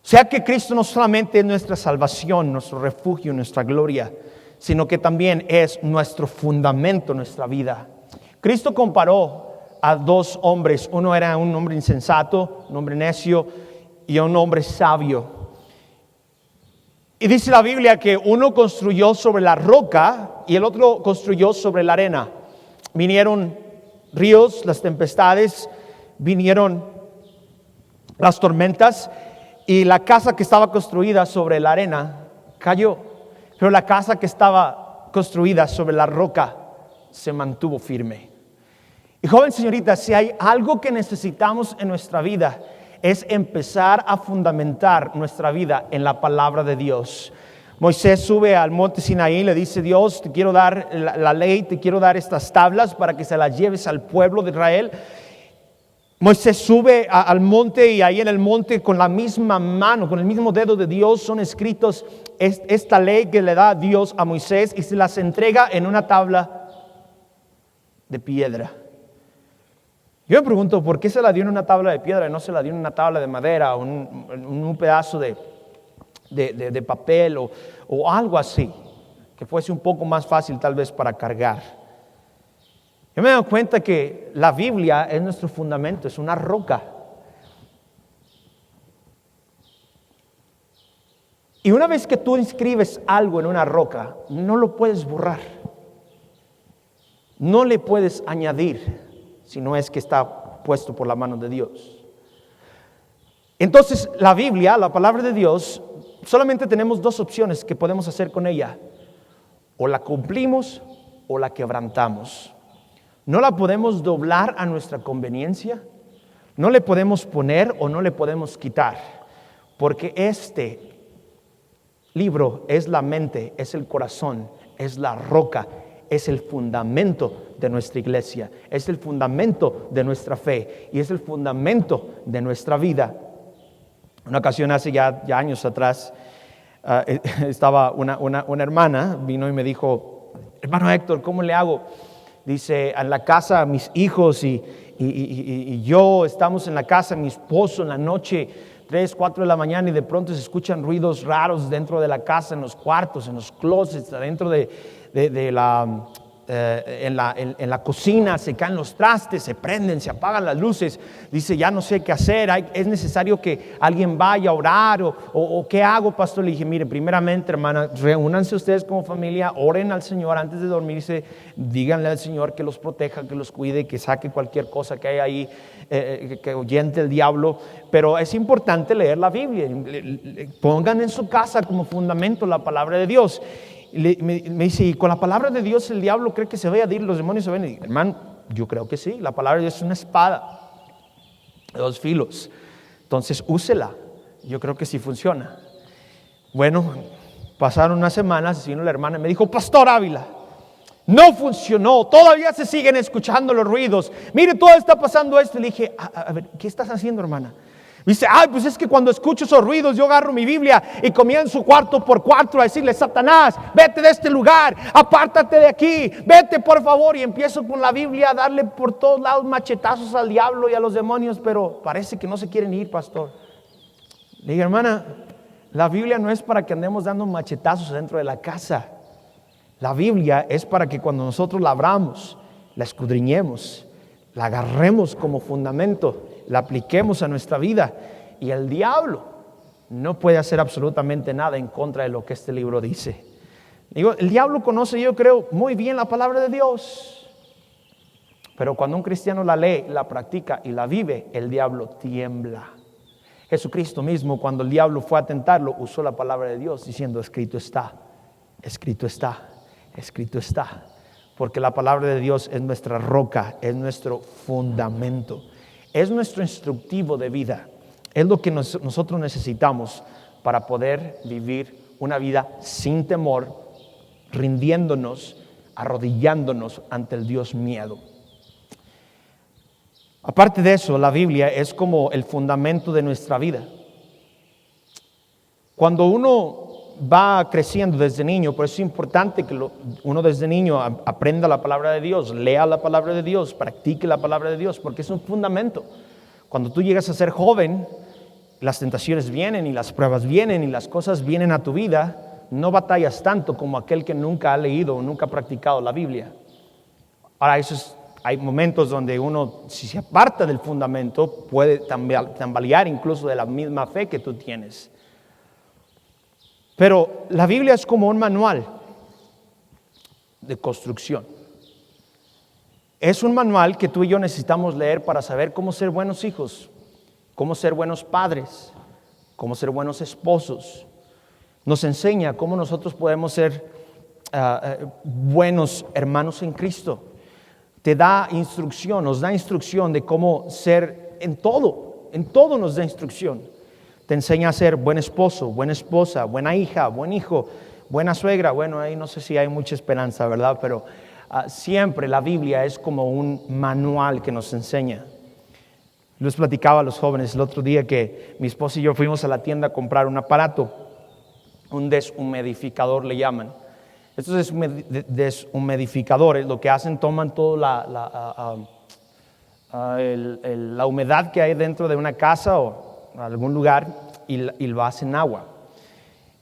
O sea que Cristo no solamente es nuestra salvación, nuestro refugio, nuestra gloria, sino que también es nuestro fundamento, nuestra vida. Cristo comparó a 2 hombres, uno era un hombre insensato, un hombre necio, y un hombre sabio. Y dice la Biblia que uno construyó sobre la roca y el otro construyó sobre la arena. Vinieron ríos, las tempestades, vinieron las tormentas y la casa que estaba construida sobre la arena cayó. Pero la casa que estaba construida sobre la roca se mantuvo firme. Y joven señorita, si hay algo que necesitamos en nuestra vida, es empezar a fundamentar nuestra vida en la palabra de Dios. Moisés sube al monte Sinaí, le dice: Dios, te quiero dar la ley, te quiero dar estas tablas para que se las lleves al pueblo de Israel. Moisés sube al monte y ahí en el monte con la misma mano, con el mismo dedo de Dios son escritos esta ley que le da Dios a Moisés y se las entrega en una tabla de piedra. Yo me pregunto, ¿por qué se la dio en una tabla de piedra y no se la dio en una tabla de madera o un pedazo de papel o algo así, que fuese un poco más fácil tal vez para cargar? Yo me doy cuenta que la Biblia es nuestro fundamento, es una roca. Y una vez que tú inscribes algo en una roca, no lo puedes borrar. No le puedes añadir, si no es que está puesto por la mano de Dios. Entonces, la Biblia, la palabra de Dios, solamente tenemos dos opciones que podemos hacer con ella. O la cumplimos o la quebrantamos. No la podemos doblar a nuestra conveniencia. No le podemos poner o no le podemos quitar. Porque este libro es la mente, es el corazón, es la roca, es el fundamento de nuestra iglesia, es el fundamento de nuestra fe y es el fundamento de nuestra vida. Una ocasión hace ya años atrás, estaba una hermana, vino y me dijo: hermano Héctor, ¿cómo le hago? Dice, en la casa mis hijos y yo estamos en la casa, mi esposo, en la noche 3, 4 de la mañana, y de pronto se escuchan ruidos raros dentro de la casa, en los cuartos, en los closets, adentro en la cocina, se caen los trastes, se prenden, se apagan las luces. Dice, ya no sé qué hacer, es necesario que alguien vaya a orar o ¿qué hago, pastor? Le dije, mire, primeramente, hermana, reúnanse ustedes como familia, oren al Señor antes de dormirse, díganle al Señor que los proteja, que los cuide, que saque cualquier cosa que hay ahí, que ahuyente el diablo. Pero es importante leer la Biblia, pongan en su casa como fundamento la palabra de Dios. Me dice, ¿y con la palabra de Dios el diablo cree que se vaya a ir, los demonios se van a ir? Hermano, yo creo que sí. La palabra de Dios es una espada de 2 filos. Entonces, úsela. Yo creo que sí funciona. Bueno, pasaron unas semanas y vino la hermana y me dijo, pastor Ávila, no funcionó, todavía se siguen escuchando los ruidos. Mire, todo está pasando esto. Y le dije, a ver, ¿qué estás haciendo, hermana? Dice, pues es que cuando escucho esos ruidos yo agarro mi Biblia y comienzo cuarto por cuarto a decirle, Satanás, vete de este lugar, apártate de aquí, vete por favor. Y empiezo con la Biblia a darle por todos lados machetazos al diablo y a los demonios, pero parece que no se quieren ir, pastor. Le dije, hermana, la Biblia no es para que andemos dando machetazos dentro de la casa. La Biblia es para que cuando nosotros la abramos, la escudriñemos, la agarremos como fundamento, la apliquemos a nuestra vida, y el diablo no puede hacer absolutamente nada en contra de lo que este libro dice. Digo, el diablo conoce, yo creo, muy bien la palabra de Dios, pero cuando un cristiano la lee, la practica y la vive, el diablo tiembla. Jesucristo mismo, cuando el diablo fue a tentarlo, usó la palabra de Dios diciendo, escrito está, escrito está, escrito está. Porque la palabra de Dios es nuestra roca, es nuestro fundamento, es nuestro instructivo de vida, es lo que nosotros necesitamos para poder vivir una vida sin temor, rindiéndonos, arrodillándonos ante el Dios miedo. Aparte de eso, la Biblia es como el fundamento de nuestra vida. Cuando uno va creciendo desde niño, por eso es importante que uno desde niño aprenda la palabra de Dios, lea la palabra de Dios, practique la palabra de Dios, porque es un fundamento. Cuando tú llegas a ser joven, las tentaciones vienen y las pruebas vienen y las cosas vienen a tu vida, no batallas tanto como aquel que nunca ha leído o nunca ha practicado la Biblia. Ahora, hay momentos donde uno, si se aparta del fundamento, puede tambalear incluso de la misma fe que tú tienes. Pero la Biblia es como un manual de construcción. Es un manual que tú y yo necesitamos leer para saber cómo ser buenos hijos, cómo ser buenos padres, cómo ser buenos esposos. Nos enseña cómo nosotros podemos ser buenos hermanos en Cristo. Te da instrucción, nos da instrucción de cómo ser en todo nos da instrucción. Te enseña a ser buen esposo, buena esposa, buena hija, buen hijo, buena suegra. Bueno, ahí no sé si hay mucha esperanza, ¿verdad? Pero siempre la Biblia es como un manual que nos enseña. Les platicaba a los jóvenes el otro día que mi esposa y yo fuimos a la tienda a comprar un aparato, un deshumidificador le llaman. Estos deshumidificadores lo que hacen, toman toda la humedad que hay dentro de una casa o algún lugar y lo hacen agua.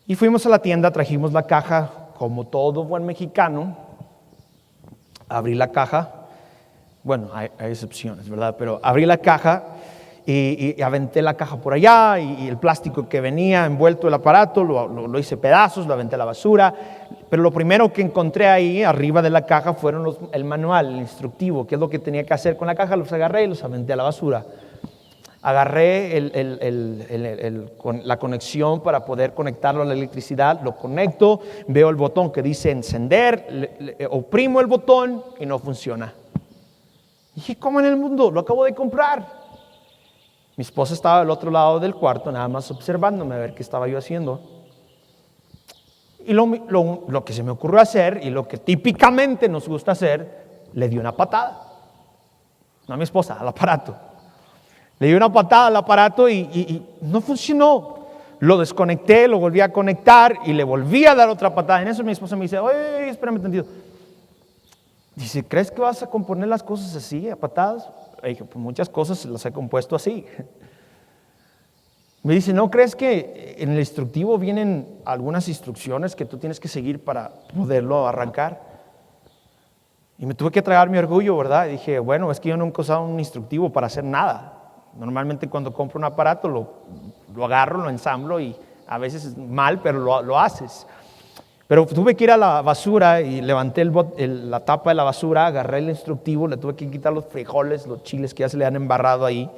Y fuimos a la tienda, trajimos la caja, como todo buen mexicano, abrí la caja, bueno, hay excepciones, ¿verdad? Pero abrí la caja y aventé la caja por allá y el plástico que venía envuelto el aparato, lo hice pedazos, lo aventé a la basura. Pero lo primero que encontré ahí, arriba de la caja, fueron el manual, el instructivo, qué es lo que tenía que hacer con la caja. Los agarré y los aventé a la basura. Agarré la conexión para poder conectarlo a la electricidad, lo conecto, veo el botón que dice encender, oprimo el botón y no funciona. Dije, ¿cómo en el mundo? Lo acabo de comprar. Mi esposa estaba al otro lado del cuarto, nada más observándome a ver qué estaba yo haciendo. Y lo que se me ocurrió hacer, y lo que típicamente nos gusta hacer, le di una patada. No a mi esposa, al aparato. Le di una patada al aparato y no funcionó. Lo desconecté, lo volví a conectar y le volví a dar otra patada. En eso mi esposa me dice, oye, espérame tantito. Dice, ¿crees que vas a componer las cosas así, a patadas? Le dije, pues muchas cosas las he compuesto así. Me dice, ¿no crees que en el instructivo vienen algunas instrucciones que tú tienes que seguir para poderlo arrancar? Y me tuve que tragar mi orgullo, ¿verdad? Y dije, bueno, es que yo nunca he usado un instructivo para hacer nada. Normalmente cuando compro un aparato lo agarro, lo ensamblo y a veces mal, pero lo haces. Pero tuve que ir a la basura y levanté la tapa de la basura, agarré el instructivo, le tuve que quitar los frijoles, los chiles que ya se le han embarrado ahí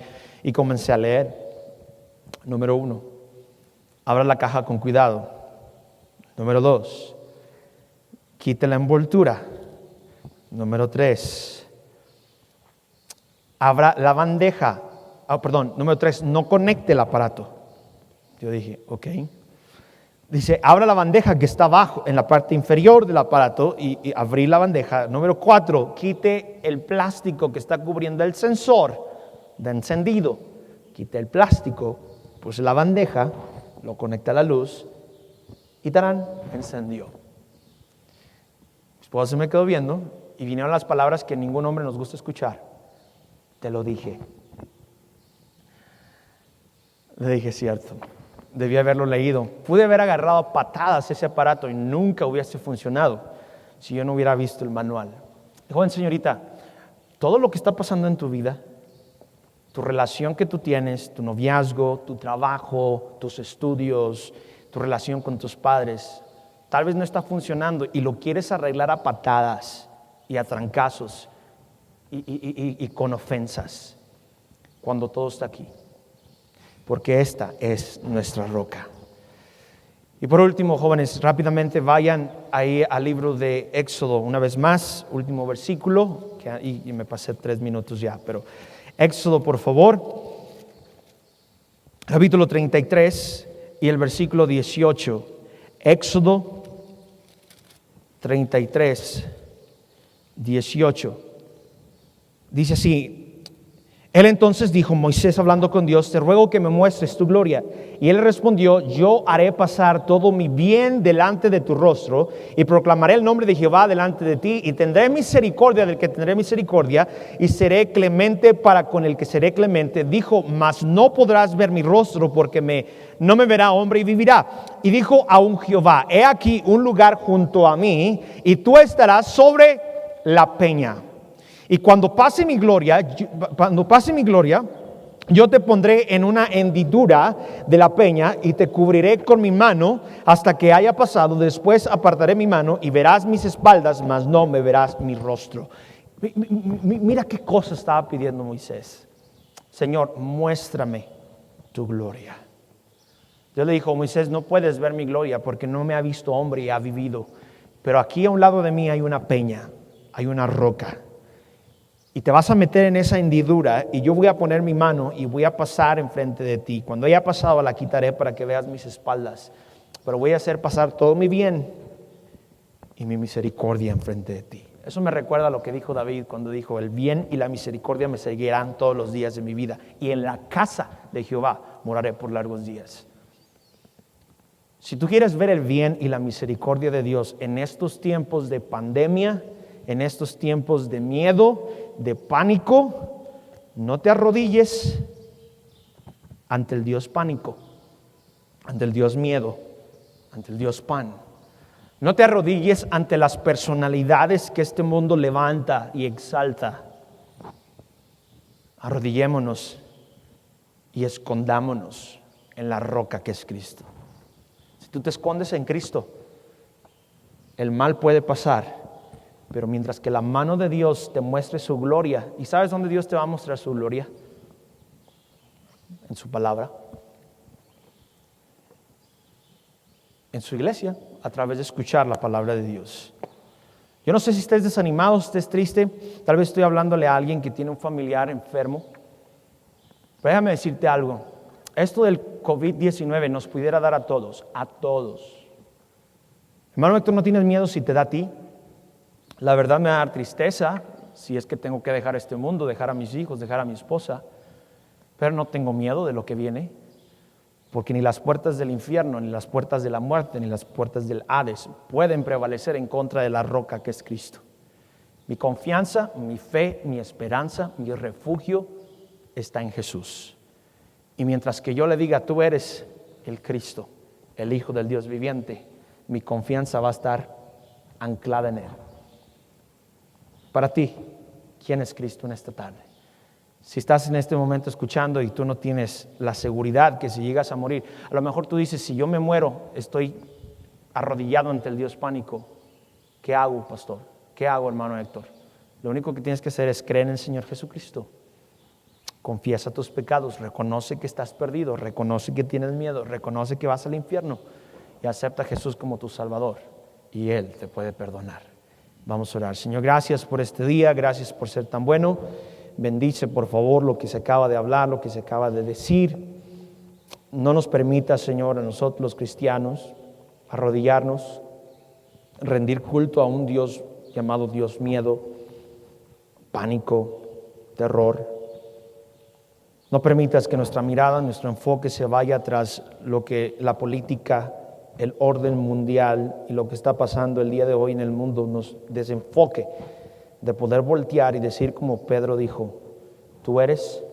y comencé a leer. Número 1, abra la caja con cuidado. Número 2, quite la envoltura. Número 3, abra la bandeja. Número 3, no conecte el aparato. Yo dije, ok. Dice, abra la bandeja que está abajo, en la parte inferior del aparato, y abrí la bandeja. Número 4, quite el plástico que está cubriendo el sensor de encendido. Quite el plástico, puse la bandeja, lo conecté a la luz, y tarán, encendió. Mi esposa se me quedó viendo, y vinieron las palabras que ningún hombre nos gusta escuchar. Te lo dije. Le dije, cierto, debí haberlo leído. Pude haber agarrado a patadas ese aparato y nunca hubiese funcionado si yo no hubiera visto el manual. Joven señorita, todo lo que está pasando en tu vida, tu relación que tú tienes, tu noviazgo, tu trabajo, tus estudios, tu relación con tus padres, tal vez no está funcionando y lo quieres arreglar a patadas y a trancazos y con ofensas, cuando todo está aquí. Porque esta es nuestra roca. Y por último, jóvenes, rápidamente vayan ahí al libro de Éxodo, una vez más, último versículo, y me pasé 3 minutos ya, pero Éxodo, por favor, capítulo 33 y el versículo 18. Éxodo 33, 18. Dice así. Él entonces dijo, Moisés hablando con Dios, te ruego que me muestres tu gloria. Y él respondió, yo haré pasar todo mi bien delante de tu rostro y proclamaré el nombre de Jehová delante de ti y tendré misericordia del que tendré misericordia y seré clemente para con el que seré clemente. Dijo, mas no podrás ver mi rostro porque no me verá hombre y vivirá. Y dijo aún Jehová, he aquí un lugar junto a mí y tú estarás sobre la peña. Y cuando pase mi gloria, yo te pondré en una hendidura de la peña y te cubriré con mi mano hasta que haya pasado. Después apartaré mi mano y verás mis espaldas, mas no me verás mi rostro. Mira qué cosa estaba pidiendo Moisés. Señor, muéstrame tu gloria. Dios le dijo, Moisés, no puedes ver mi gloria porque no me ha visto hombre y ha vivido. Pero aquí a un lado de mí hay una peña, hay una roca. Y te vas a meter en esa hendidura y yo voy a poner mi mano y voy a pasar enfrente de ti. Cuando haya pasado la quitaré para que veas mis espaldas. Pero voy a hacer pasar todo mi bien y mi misericordia enfrente de ti. Eso me recuerda a lo que dijo David cuando dijo, el bien y la misericordia me seguirán todos los días de mi vida. Y en la casa de Jehová moraré por largos días. Si tú quieres ver el bien y la misericordia de Dios en estos tiempos de pandemia, en estos tiempos de miedo, de pánico, No te arrodilles ante el Dios pánico, ante el Dios miedo, ante el Dios pan. No te arrodilles ante las personalidades que este mundo levanta y exalta. Arrodillémonos y escondámonos en la roca que es Cristo. Si tú te escondes en Cristo, el mal puede pasar, pero mientras que la mano de Dios te muestre su gloria, ¿y sabes dónde Dios te va a mostrar su gloria? En su palabra, en su iglesia, a través de escuchar la palabra de Dios. Yo no sé si estés desanimado, si estés triste, tal vez estoy hablándole a alguien que tiene un familiar enfermo. Pero déjame decirte algo, esto del COVID-19 nos pudiera dar a todos, Hermano Héctor, ¿no tienes miedo si te da a ti? La verdad me va a dar tristeza si es que tengo que dejar este mundo, dejar a mis hijos, dejar a mi esposa, pero no tengo miedo de lo que viene, porque ni las puertas del infierno, ni las puertas de la muerte, ni las puertas del Hades pueden prevalecer en contra de la roca que es Cristo. Mi confianza, mi fe, mi esperanza, mi refugio está en Jesús. Y mientras que yo le diga, tú eres el Cristo, el Hijo del Dios viviente, mi confianza va a estar anclada en Él. Para ti, ¿quién es Cristo en esta tarde? Si estás en este momento escuchando y tú no tienes la seguridad que si llegas a morir, a lo mejor tú dices, si yo me muero, estoy arrodillado ante el Dios pánico. ¿Qué hago, pastor? ¿Qué hago, hermano Héctor? Lo único que tienes que hacer es creer en el Señor Jesucristo. Confiesa tus pecados, reconoce que estás perdido, reconoce que tienes miedo, reconoce que vas al infierno y acepta a Jesús como tu Salvador y Él te puede perdonar. Vamos a orar. Señor, gracias por este día, gracias por ser tan bueno. Bendice por favor lo que se acaba de hablar, lo que se acaba de decir. No nos permita, Señor, a nosotros los cristianos arrodillarnos, rendir culto a un Dios llamado Dios miedo, pánico, terror. No permitas que nuestra mirada, nuestro enfoque se vaya tras lo que la política, el orden mundial y lo que está pasando el día de hoy en el mundo nos desenfoque de poder voltear y decir como Pedro dijo, tú eres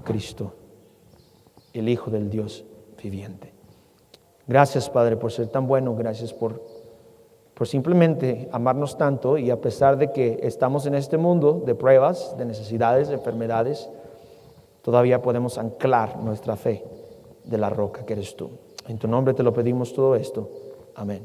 Cristo, el Hijo del Dios viviente. Gracias, Padre, por ser tan bueno, gracias por simplemente amarnos tanto y a pesar de que estamos en este mundo de pruebas, de necesidades, de enfermedades, todavía podemos anclar nuestra fe de la roca que eres tú. En tu nombre te lo pedimos todo esto. Amén.